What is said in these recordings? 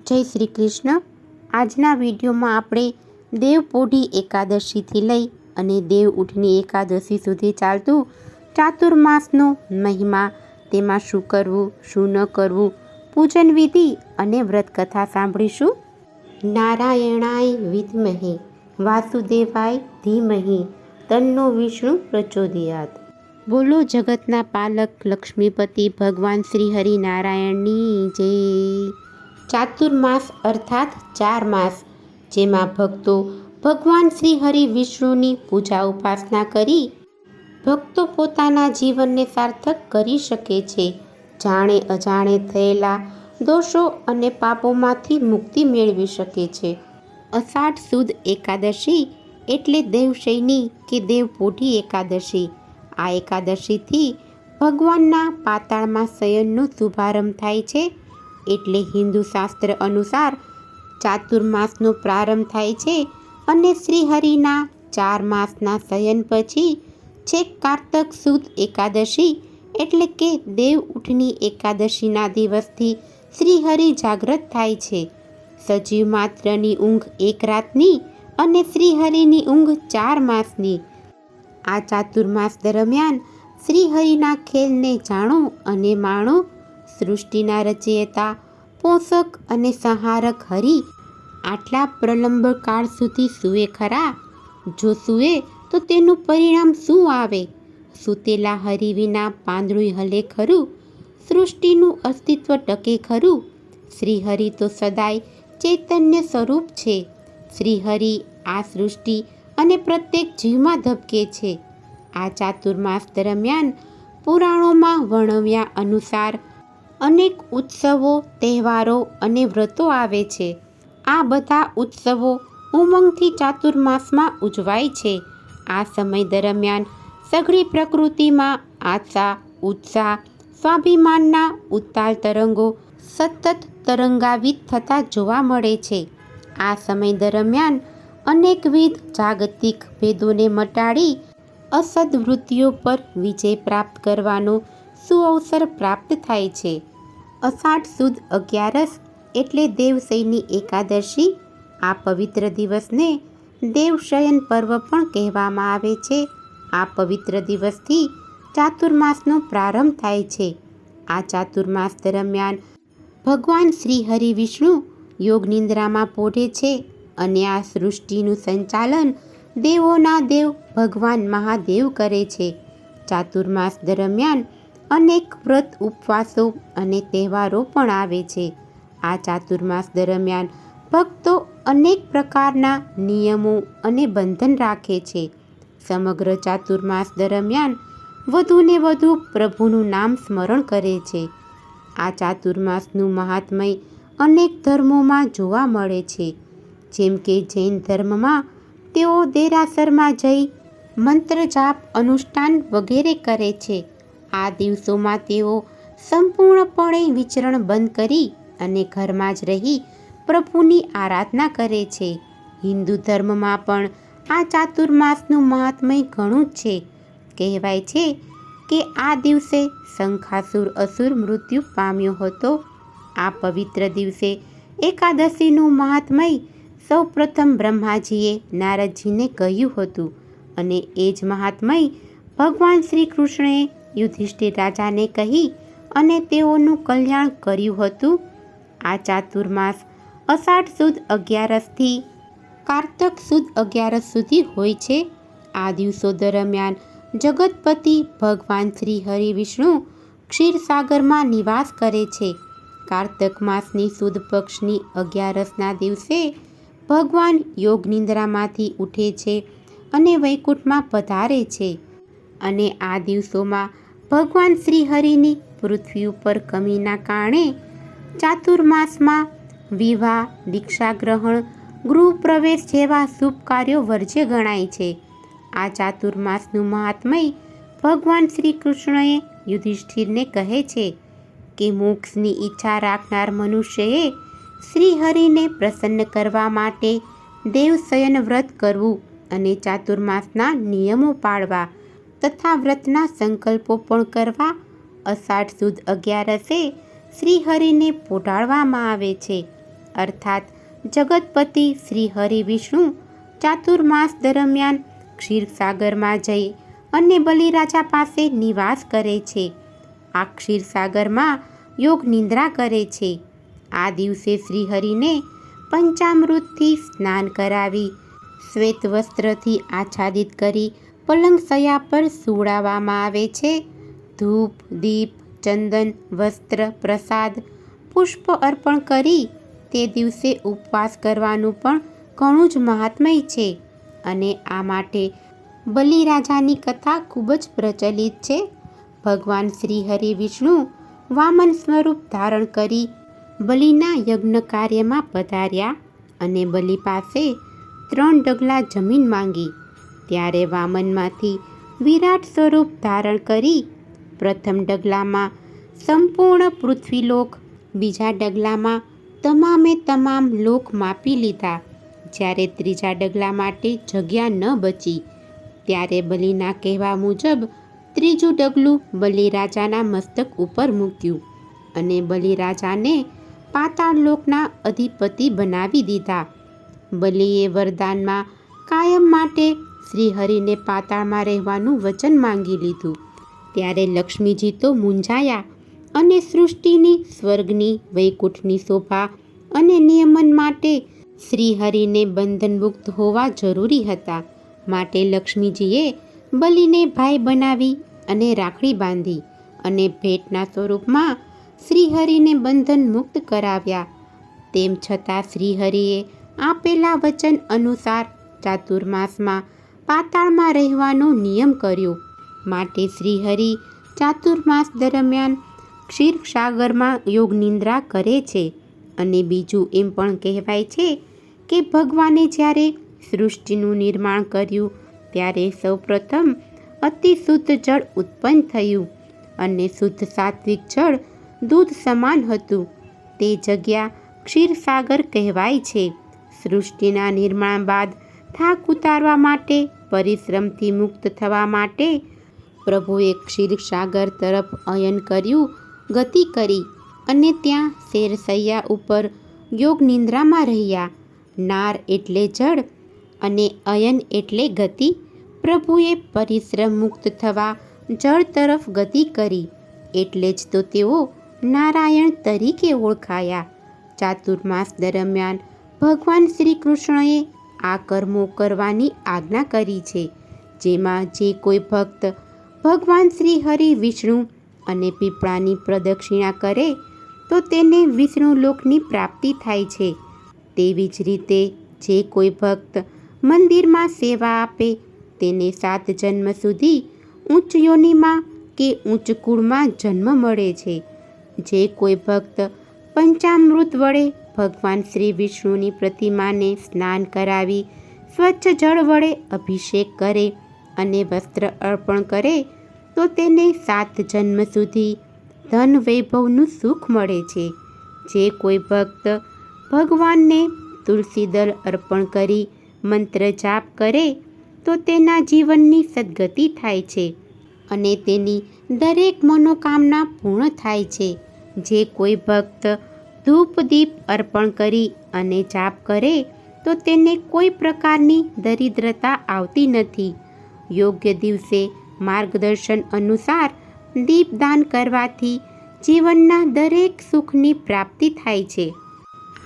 જય શ્રી કૃષ્ણ. આજના વિડીયોમાં આપણે દેવપોઢી એકાદશીથી લઈ અને દેવ ઉઠની એકાદશી સુધી ચાલતું ચાતુર્માસનો મહિમા, તેમાં શું કરવું શું ન કરવું, પૂજન વિધિ અને વ્રતકથા સાંભળીશું. નારાયણાય વિદ્મહે વાસુદેવાય ધીમહિ તન્નો વિષ્ણુ પ્રચોદયાત. બોલો જગતના પાલક લક્ષ્મીપતિ ભગવાન શ્રી હરિનારાયણની જય. ચાતુર્માસ અર્થાત 4 માસ, જેમાં ભક્તો ભગવાન શ્રી હરિ વિષ્ણુની પૂજા ઉપાસના કરી ભક્તો પોતાના જીવનને સાર્થક કરી શકે છે. જાણે અજાણે થયેલા દોષો અને પાપોમાંથી મુક્તિ મેળવી શકે છે. અષાઢ સુદ એકાદશી એટલે દેવશયની કે દેવપોઢી એકાદશી. આ એકાદશીથી ભગવાનના પાતાળમાં શયનનો શુભારંભ થાય છે. એટલે હિન્દુ શાસ્ત્ર અનુસાર ચાતુર્માસનો પ્રારંભ થાય છે અને શ્રીહરિના 4 માસના શયન પછી છેક કારતક સુદ એકાદશી એટલે કે દેવ ઉઠની એકાદશીના દિવસથી શ્રીહરિ જાગ્રત થાય છે. સજીવ માત્રની ઊંઘ 1 રાતની અને શ્રીહરિની ઊંઘ 4 માસની. આ ચાતુર્માસ દરમિયાન શ્રીહરિના ખેલને જાણો અને માણો. સૃષ્ટિના રચયિતા, પોષક અને સંહારક હરિ આટલા પ્રલંબ કાળ સુધી સૂવે ખરા? જો સૂવે તો તેનું પરિણામ શું આવે? સૂતેલા હરિ વિના પાંદડું હલે ખરું? સૃષ્ટિનું અસ્તિત્વ ટકે ખરું? શ્રીહરિ તો સદાય ચૈતન્ય સ્વરૂપ છે. શ્રીહરિ આ સૃષ્ટિ અને પ્રત્યેક જીવમાં ધબકે છે. આ ચાતુર્માસ દરમિયાન પુરાણોમાં વર્ણવ્યા અનુસાર અનેક ઉત્સવો, તહેવારો અને વ્રતો આવે છે. આ બધા ઉત્સવો ઉમંગથી ચાતુર્માસમાં ઉજવાય છે. આ સમય દરમિયાન સઘળી પ્રકૃતિમાં આશા, ઉત્સાહ, સ્વાભિમાનના ઉત્તાલ તરંગો સતત તરંગાવિત થતા જોવા મળે છે. આ સમય દરમિયાન અનેકવિધ જાગતિક ભેદોને મટાડી અસદ્વૃત્તિઓ પર વિજય પ્રાપ્ત કરવાનો સુઅવસર પ્રાપ્ત થાય છે. અષાઢ સુદ 11 એટલે દેવશયની એકાદશી. આ પવિત્ર દિવસને દેવશયન પર્વ પણ કહેવામાં આવે છે. આ પવિત્ર દિવસથી ચાતુર્માસનો પ્રારંભ થાય છે. આ ચાતુર્માસ દરમિયાન ભગવાન શ્રી હરિ વિષ્ણુ યોગ નિંદ્રામાં પોઢે છે અને આ સૃષ્ટિનું સંચાલન દેવોના દેવ ભગવાન મહાદેવ કરે છે. ચાતુર્માસ દરમિયાન અનેક વ્રત, ઉપવાસો અને તહેવારો પણ આવે છે. આ ચાતુર્માસ દરમિયાન ભક્તો અનેક પ્રકારના નિયમો અને બંધન રાખે છે. સમગ્ર ચાતુર્માસ દરમિયાન વધુને વધુ પ્રભુનું નામ સ્મરણ કરે છે. આ ચાતુર્માસનું મહાત્મય અનેક ધર્મોમાં જોવા મળે છે. જેમ કે જૈન ધર્મમાં તેઓ દેરાસરમાં જઈ મંત્ર જાપ, અનુષ્ઠાન વગેરે કરે છે. આ દિવસોમાં તેઓ સંપૂર્ણપણે વિચરણ બંધ કરી અને ઘરમાં જ રહી પ્રભુની આરાધના કરે છે. હિન્દુ ધર્મમાં પણ આ ચાતુર્માસનું મહાત્મય ઘણું જ છે. કહેવાય છે કે આ દિવસે શંખાસુર અસુર મૃત્યુ પામ્યો હતો. આ પવિત્ર દિવસે એકાદશીનું મહાત્મય સૌપ્રથમ બ્રહ્માજીએ નારદજીને કહ્યું હતું અને એ જ મહાત્મય ભગવાન શ્રી કૃષ્ણએ યુધિષ્ઠિર રાજાને કહી અને તેઓનું કલ્યાણ કર્યું હતું. આ ચાતુર્માસ અષાઢ સુદ 11થી કારતક સુદ 11 સુધી હોય છે. આ દિવસો દરમિયાન જગતપતિ ભગવાન શ્રી હરિ વિષ્ણુ ક્ષીરસાગરમાં નિવાસ કરે છે. કારતક માસની સુદ પક્ષની 11ના દિવસે ભગવાન યોગ નિંદ્રામાંથી ઉઠે છે અને વૈકુંઠમાં પધારે છે. અને આ દિવસોમાં ભગવાન શ્રી હરિની પૃથ્વી ઉપર કમીના કારણે ચાતુર્માસમાં વિવાહ, દીક્ષા ગ્રહણ, ગૃહ પ્રવેશ જેવા શુભ કાર્યો વર્જ્ય ગણાય છે. આ ચાતુર્માસનું મહાત્મય ભગવાન શ્રી કૃષ્ણએ યુધિષ્ઠિરને કહે છે કે મોક્ષની ઈચ્છા રાખનાર મનુષ્યએ શ્રી હરિને પ્રસન્ન કરવા માટે દેવશયન વ્રત કરવું અને ચાતુર્માસના નિયમો પાળવા તથા વ્રતના સંકલ્પો પણ કરવા. અષાઢ સુદ 11એ શ્રીહરિને પોઢાડવામાં આવે છે. અર્થાત જગતપતિ શ્રી હરિ વિષ્ણુ ચાતુર્માસ દરમિયાન ક્ષીરસાગરમાં જઈ અને બલિરાજા પાસે નિવાસ કરે છે. આ ક્ષીરસાગરમાં યોગ નિંદ્રા કરે છે. આ દિવસે શ્રીહરિને પંચામૃતથી સ્નાન કરાવી શ્વેત વસ્ત્રથી આચ્છાદિત કરી પલંગ શૈયા પર સુવડાવવામાં આવે છે. ધૂપ, દીપ, ચંદન, વસ્ત્ર, પ્રસાદ, પુષ્પ અર્પણ કરી તે દિવસે ઉપવાસ કરવાનું પણ ઘણું જ મહાત્મય છે. અને આ માટે બલિરાજાની કથા ખૂબ જ પ્રચલિત છે. ભગવાન શ્રી હરિ વિષ્ણુ વામન સ્વરૂપ ધારણ કરી બલિના યજ્ઞ કાર્યમાં પધાર્યા અને બલિ પાસે 3 ડગલા જમીન માંગી. ત્યારે વામનમાંથી વિરાટ સ્વરૂપ ધારણ કરી પ્રથમ ડગલામાં સંપૂર્ણ પૃથ્વીલોક, બીજા ડગલામાં તમામે તમામ લોક માપી લીધા. જ્યારે ત્રીજા ડગલા માટે જગ્યા ન બચી ત્યારે બલિના કહેવા મુજબ ત્રીજું ડગલું બલિરાજાના મસ્તક ઉપર મૂક્યું અને બલિરાજાને પાતાળ લોકના અધિપતિ બનાવી દીધા. બલિએ વરદાનમાં કાયમ માટે શ્રીહરિને પાતાળમાં રહેવાનું વચન માંગી લીધું. ત્યારે લક્ષ્મીજી તો મૂંઝાયા અને સૃષ્ટિની, સ્વર્ગની, વૈકુંઠની શોભા અને નિયમન માટે શ્રીહરિને બંધનમુક્ત હોવા જરૂરી હતા. માટે લક્ષ્મીજીએ બલિને ભાઈ બનાવી અને રાખડી બાંધી અને ભેટના સ્વરૂપમાં શ્રીહરિને બંધન મુક્ત કરાવ્યા. તેમ છતાં શ્રીહરિએ આપેલા વચન અનુસાર ચાતુર્માસમાં પાતાળમાં રહેવાનો નિયમ કર્યો. માટે શ્રીહરિ ચાતુર્માસ દરમિયાન ક્ષીરસાગરમાં યોગ નિંદ્રા કરે છે. અને બીજું એમ પણ કહેવાય છે કે ભગવાને જ્યારે સૃષ્ટિનું નિર્માણ કર્યું ત્યારે સૌપ્રથમ અતિ શુદ્ધ જળ ઉત્પન્ન થયું અને શુદ્ધ સાત્વિક જળ દૂધ સમાન હતું. તે જગ્યા ક્ષીરસાગર કહેવાય છે. સૃષ્ટિના નિર્માણ બાદ થાક ઉતારવા માટે, પરિશ્રમથી મુક્ત થવા માટે પ્રભુએ ક્ષીરસાગર તરફ અયન કર્યું, ગતિ કરી અને ત્યાં શેરશૈયા ઉપર યોગ નિંદ્રામાં રહ્યા. નાર એટલે જળ અને અયન એટલે ગતિ. પ્રભુએ પરિશ્રમ મુક્ત થવા જળ તરફ ગતિ કરી એટલે જ તો તેઓ નારાયણ તરીકે ઓળખાયા. ચાતુર્માસ દરમિયાન ભગવાન શ્રી કૃષ્ણએ આ કર્મો કરવાની આજ્ઞા કરી છે. જેમાં જે કોઈ ભક્ત ભગવાન શ્રી હરિ વિષ્ણુ અને પીપળાની પ્રદક્ષિણા કરે તો તેને વિષ્ણુ લોકની પ્રાપ્તિ થાય છે. તેવી જ રીતે જે કોઈ ભક્ત મંદિરમાં સેવા આપે તેને 7 જન્મ સુધી ઉચ્ચ યોનિમાં કે ઉચ્ચ કુળમાં જન્મ મળે છે. જે કોઈ ભક્ત પંચામૃત વડે ભગવાન શ્રી વિષ્ણુની પ્રતિમાને સ્નાન કરાવી સ્વચ્છ જળ વડે અભિષેક કરે અને વસ્ત્ર અર્પણ કરે તો તેને 7 જન્મ સુધી ધન વૈભવનું સુખ મળે છે. જે કોઈ ભક્ત ભગવાનને તુલસીદળ અર્પણ કરી મંત્ર જાપ કરે તો તેના જીવનની સદગતિ થાય છે અને તેની દરેક મનોકામના પૂર્ણ થાય છે. જે કોઈ ભક્ત ધૂપ દીપ અર્પણ કરી અને જાપ કરે તો તેને કોઈ પ્રકારની દરિદ્રતા આવતી નથી. યોગ્ય દિવસે માર્ગદર્શન અનુસાર દીપદાન કરવાથી જીવનના દરેક સુખની પ્રાપ્તિ થાય છે.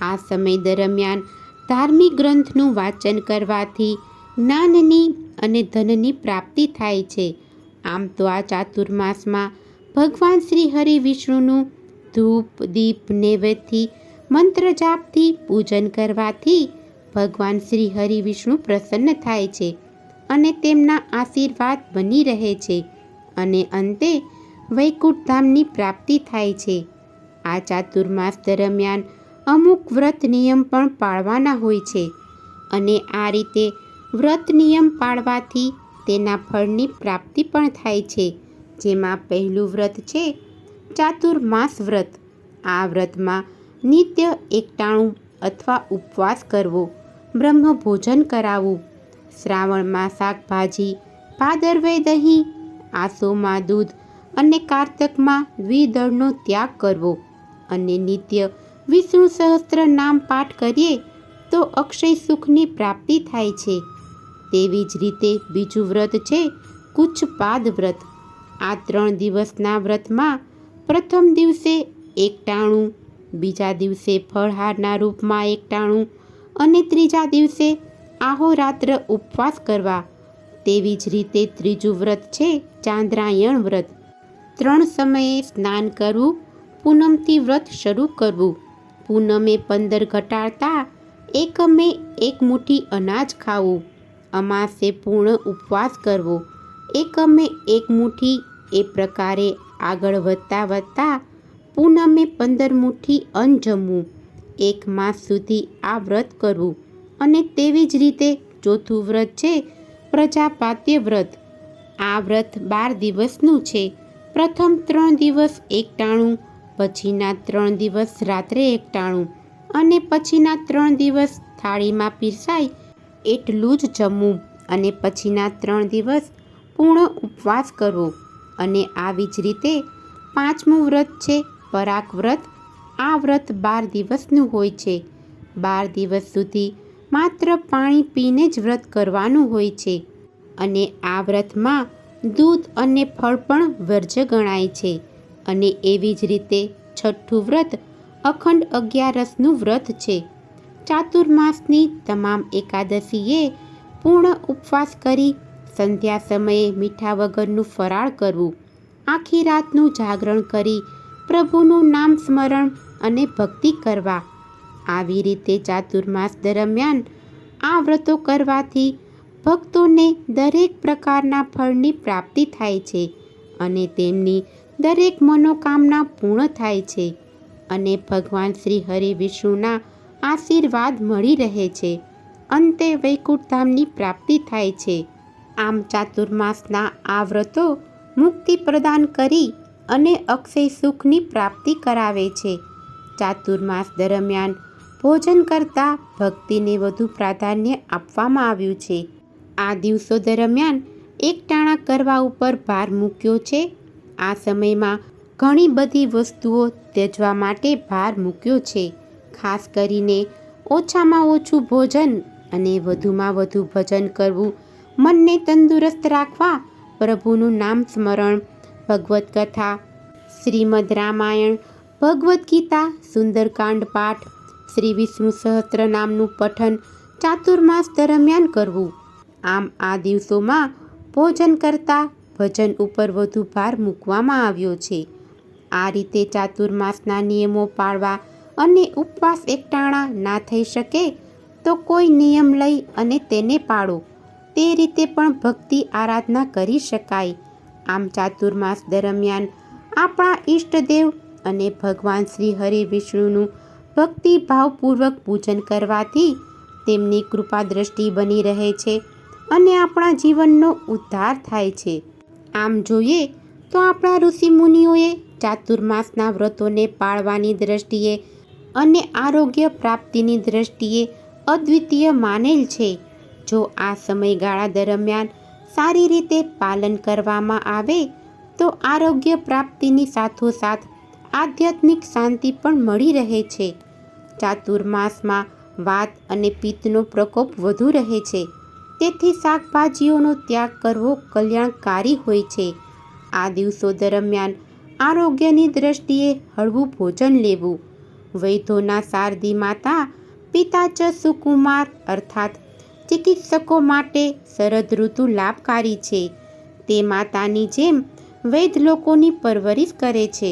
આ સમય દરમિયાન ધાર્મિક ગ્રંથનું વાંચન કરવાથી જ્ઞાનની અને ધનની પ્રાપ્તિ થાય છે. આમ તો આ ચાતુર્માસમાં ભગવાન શ્રી હરિ વિષ્ણુનું ધૂપ દીપ નૈવેદ્યથી મંત્ર જાપથી પૂજન કરવાથી ભગવાન શ્રી હરિ વિષ્ણુ પ્રસન્ન થાય છે અને તેમના આશીર્વાદ બની રહે છે અને અંતે વૈકુંઠ ધામની પ્રાપ્તિ થાય છે. આ ચાતુર્માસ દરમિયાન અમુક વ્રત નિયમ પણ પાળવાના હોય છે અને આ રીતે વ્રત નિયમ પાળવાથી તેના ફળની પ્રાપ્તિ પણ થાય છે. જેમાં પહેલું વ્રત છે ચાતુર્માસ વ્રત. આ વ્રતમાં નિત્ય એકટાણું અથવા ઉપવાસ કરવો, બ્રહ્મ ભોજન કરાવવું, શ્રાવણમાં શાકભાજી, ભાદરવે દહીં, આસોમાં દૂધ અને કારતકમાં દ્વિદળનો ત્યાગ કરવો અને નિત્ય વિષ્ણુ સહસ્ત્ર નામ પાઠ કરીએ તો અક્ષય સુખની પ્રાપ્તિ થાય છે. તેવી જ રીતે બીજું વ્રત છે કુચ્છપાદ વ્રત. આ 3 દિવસના વ્રતમાં પ્રથમ દિવસે એકટાણું, બીજા દિવસે ફળહારના રૂપમાં એકટાણું અને ત્રીજા દિવસે આહોરાત્ર ઉપવાસ કરવા. તેવી જ રીતે ત્રીજું વ્રત છે ચાંદ્રાયણ વ્રત. 3 સમયે સ્નાન કરવું, પૂનમથી વ્રત શરૂ કરવું. પૂનમે 15 ઘટાડતા, એકમે 1 મુઠ્ઠી અનાજ ખાવું, અમાસે પૂર્ણ ઉપવાસ કરવો, એકમે 1 મુઠ્ઠી. એ પ્રકારે આગળ વધતા પૂનમે 15 મુઠ્ઠી અન્ન જમવું. 1 માસ સુધી આ વ્રત કરવું. અને તેવી જ રીતે ચોથું વ્રત છે પ્રજાપાત્ય વ્રત. આ વ્રત 12 દિવસનું છે. પ્રથમ 3 દિવસ એકટાણું, પછીના 3 દિવસ રાત્રે એકટાણું અને પછીના 3 દિવસ થાળીમાં પીરસાય એટલું જ જમવું અને પછીના 3 દિવસ પૂર્ણ ઉપવાસ કરવો. અને આવી જ રીતે 5મું વ્રત છે પરાક વ્રત. આ વ્રત 12 દિવસનું હોય છે. 12 દિવસ સુધી માત્ર પાણી પીને જ વ્રત કરવાનું હોય છે. અને આ વ્રતમાં દૂધ અને ફળ પણ વર્જ્ય ગણાય છે. અને એવી જ રીતે 6ઠું વ્રત અખંડ 11રસનું વ્રત છે. ચાતુર્માસની તમામ એકાદશીએ પૂર્ણ ઉપવાસ કરી સંધ્યા સમયે મીઠા વગરનું ફરાળ કરવું. આખી રાતનું જાગરણ કરી પ્રભુનું નામ સ્મરણ અને ભક્તિ કરવા. આવી રીતે ચાતુર્માસ દરમિયાન આ વ્રતો કરવાથી ભક્તોને દરેક પ્રકારના ફળની પ્રાપ્તિ થાય છે અને તેમની દરેક મનોકામના પૂર્ણ થાય છે અને ભગવાન શ્રી હરિ વિષ્ણુના આશીર્વાદ મળી રહે છે. અંતે વૈકુંઠધામની પ્રાપ્તિ થાય છે. આમ ચાતુર્માસના આ વ્રતો મુક્તિ પ્રદાન કરી અને અક્ષય સુખની પ્રાપ્તિ કરાવે છે. ચાતુર્માસ દરમિયાન ભોજન કરતાં ભક્તિને વધુ પ્રાધાન્ય આપવામાં આવ્યું છે. આ દિવસો દરમિયાન એકટાણા કરવા ઉપર ભાર મૂક્યો છે. આ સમયમાં ઘણી બધી વસ્તુઓ ત્યજવા માટે ભાર મૂક્યો છે. ખાસ કરીને ઓછામાં ઓછું ભોજન અને વધુમાં વધુ ભજન કરવું, મનને તંદુરસ્ત રાખવા પ્રભુનું નામ સ્મરણ, ભગવદ્ કથા, શ્રીમદ રામાયણ, ભગવદ્ ગીતા, સુંદરકાંડ પાઠ, શ્રી વિષ્ણુ સહસ્ત્ર નામનું પઠન ચાતુર્માસ દરમિયાન કરવું. આમ આ દિવસોમાં ભોજન કરતાં ભજન ઉપર વધુ ભાર મૂકવામાં આવ્યો છે. આ રીતે ચાતુર્માસના નિયમો પાળવા અને ઉપવાસ એકટાણા ના થઈ શકે તો કોઈ નિયમ લઈ અને તેને પાળો. તે રીતે પણ ભક્તિ આરાધના કરી શકાય. આમ ચાતુર્માસ દરમિયાન આપણા ઈષ્ટદેવ અને ભગવાન શ્રી હરિ વિષ્ણુનું ભક્તિભાવપૂર્વક પૂજન કરવાથી તેમની કૃપા દ્રષ્ટિ બની રહે છે અને આપણા જીવનનો ઉદ્ધાર થાય છે. આમ જોઈએ તો આપણા ઋષિમુનિઓએ ચાતુર્માસના વ્રતોને પાળવાની દ્રષ્ટિએ અને આરોગ્ય પ્રાપ્તિની દ્રષ્ટિએ અદ્વિતીય માનેલ છે. જો આ સમયગાળા દરમિયાન સારી રીતે પાલન કરવામાં આવે તો આરોગ્ય પ્રાપ્તિની સાથોસાથ આધ્યાત્મિક શાંતિ પણ મળી રહે છે. ચાતુર્માસમાં વાત અને પિત્તનો પ્રકોપ વધુ રહે છે. તેથી શાકભાજીઓનો ત્યાગ કરવો કલ્યાણકારી હોય છે. આ દિવસો દરમિયાન આરોગ્યની દ્રષ્ટિએ હળવું ભોજન લેવું. વૈદ્યોના શારદી માતા પિતા ચ સુકુમાર અર્થાત ચિકિત્સકો માટે શરદ ઋતુ લાભકારી છે. તે માતાની જેમ વૈદ્ય લોકોની પરવરિશ કરે છે,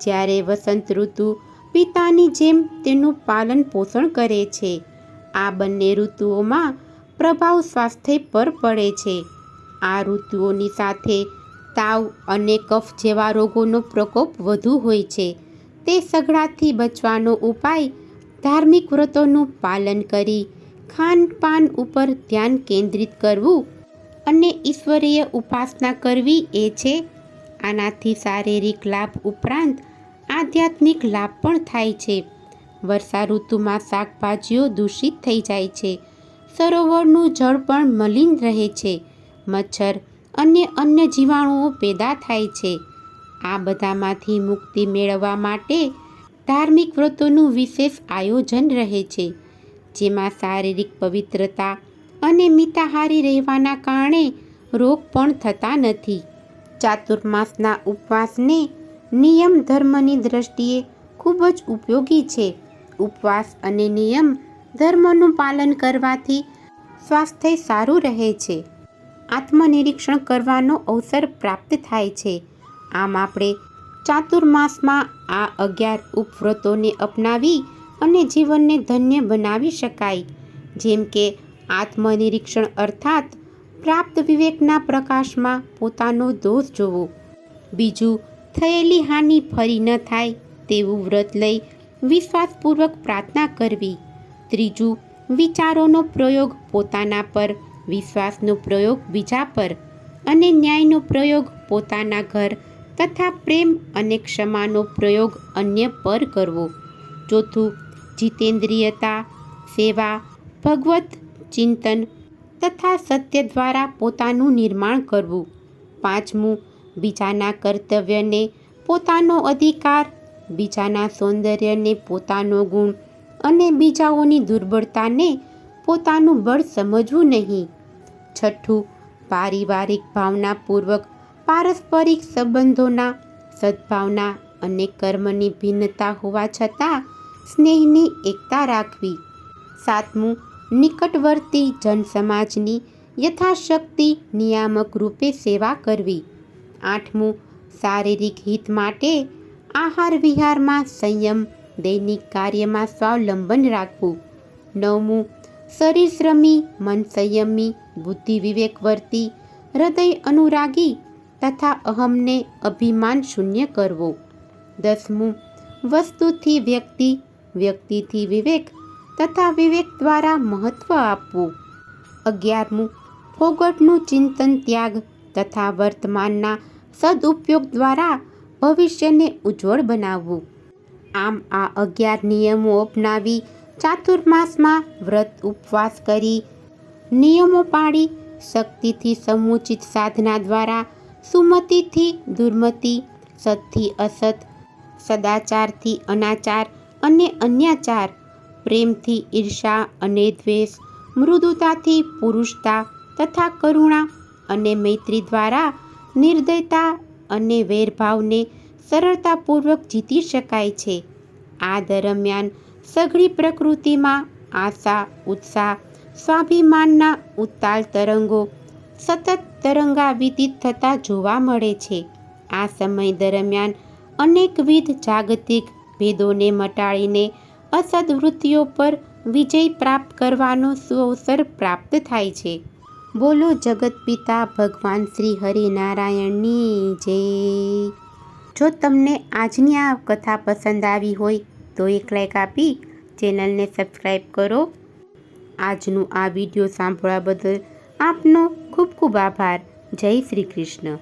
જ્યારે વસંત ઋતુ પિતાની જેમ તેનું પાલન પોષણ કરે છે. આ બંને ઋતુઓમાં પ્રભાવ સ્વાસ્થ્ય પર પડે છે. આ ઋતુઓની સાથે તાવ અને કફ જેવા રોગોનો પ્રકોપ વધુ હોય છે. તે સઘળાથી બચવાનો ઉપાય ધાર્મિક વ્રતોનું પાલન કરી ખાનપાન ઉપર ધ્યાન કેન્દ્રિત કરવું અને ઈશ્વરીય ઉપાસના કરવી એ છે. આનાથી શારીરિક લાભ ઉપરાંત આધ્યાત્મિક લાભ પણ થાય છે. વર્ષા ઋતુમાં શાકભાજીઓ દૂષિત થઈ જાય છે. સરોવરનું જળ પણ મલિન રહે છે. મચ્છર અને અન્ય જીવાણુઓ પેદા થાય છે. આ બધામાંથી મુક્તિ મેળવવા માટે ધાર્મિક વ્રતોનું વિશેષ આયોજન રહે છે, જેમાં શારીરિક પવિત્રતા અને મિતાહારી રહેવાના કારણે રોગ પણ થતા નથી. ચાતુર્માસના ઉપવાસને નિયમ ધર્મની દ્રષ્ટિએ ખૂબ જ ઉપયોગી છે. ઉપવાસ અને નિયમ ધર્મનું પાલન કરવાથી સ્વાસ્થ્ય સારું રહે છે. આત્મનિરીક્ષણ કરવાનો અવસર પ્રાપ્ત થાય છે. આમ આપણે ચાતુર્માસમાં આ 11 ઉપવ્રતોને અપનાવી અને જીવનને ધન્ય બનાવી શકાય. જેમ કે આત્મનિરીક્ષણ અર્થાત પ્રાપ્ત વિવેકના પ્રકાશમાં પોતાનો દોષ જોવો. બીજું, થયેલી હાનિ ફરી ન થાય તેવું વ્રત લઈ વિશ્વાસપૂર્વક પ્રાર્થના કરવી. ત્રીજું, વિચારોનો પ્રયોગ પોતાના પર, વિશ્વાસનો પ્રયોગ બીજા પર અને ન્યાયનો પ્રયોગ પોતાના ઘર તથા પ્રેમ અને ક્ષમાનો પ્રયોગ અન્ય પર કરવો. ચોથું, જીતેન્દ્રિયતા, સેવા, ભગવત ચિંતન તથા સત્ય દ્વારા પોતાનું નિર્માણ કરવું. પાંચમું, બીજાના કર્તવ્યને પોતાનો અધિકાર, બીજાના સૌંદર્યને પોતાનો ગુણ અને બીજાઓની દુર્બળતાને પોતાનું બળ સમજવું નહીં. છઠ્ઠું, પારિવારિક ભાવનાપૂર્વક પારસ્પરિક સંબંધોના સદ્ભાવના અને કર્મની ભિન્નતા હોવા છતાં સ્નેહની એકતા રાખવી. સાતમું, નિકટવર્તી જનસમાજની યથાશક્તિ નિયામક રૂપે સેવા કરવી. આઠમું, શારીરિક હિત માટે આહાર વિહારમાં સંયમ, દૈનિક કાર્યમાં સ્વાવલંબન રાખવું. નવમું, શરીર શ્રમી, મન સંયમી, બુદ્ધિ વિવેકવર્તી, હૃદય અનુરાગી તથા અહમને અભિમાન શૂન્ય કરવો. દસમું, વસ્તુથી વ્યક્તિ, વ્યક્તિથી વિવેક તથા વિવેક દ્વારા મહત્વ આપવું. 11મું, ફોગટનું ચિંતન ત્યાગ તથા વર્તમાનના સદુપયોગ દ્વારા ભવિષ્યને ઉજ્જવળ બનાવવું. આમ આ 11 નિયમો અપનાવી ચાતુર્માસમાં વ્રત ઉપવાસ કરી, નિયમો પાળી, શક્તિથી સમુચિત સાધના દ્વારા સુમતિથી દુર્મતિ, સતથી અસત, સદાચારથી અનાચાર અને અન્યાચાર, પ્રેમથી ઈર્ષા અને દ્વેષ, મૃદુતાથી પુરુષતા તથા કરુણા અને મૈત્રી દ્વારા નિર્દયતા અને વૈરભાવને સરળતાપૂર્વક જીતી શકાય છે. આ દરમિયાન સઘળી પ્રકૃતિમાં આશા, ઉત્સાહ, સ્વાભિમાનના ઉત્તાલ તરંગો સતત તરંગાવિતિત થતા જોવા મળે છે. આ સમય દરમિયાન અનેકવિધ જાગતિક ભેદોને મટાડીને અસદ્વૃત્તિઓ પર વિજય પ્રાપ્ત કરવાનો સુઅવસર પ્રાપ્ત થાય છે. બોલો જગતપિતા ભગવાન શ્રી હરિનારાયણની જય. જો તમને આજની આ કથા પસંદ આવી હોય તો એક લાઈક આપી ચેનલને સબસ્ક્રાઈબ કરો. આજનું આ વિડીયો સાંભળવા બદલ આપનો ખૂબ ખૂબ આભાર. જય શ્રી કૃષ્ણ.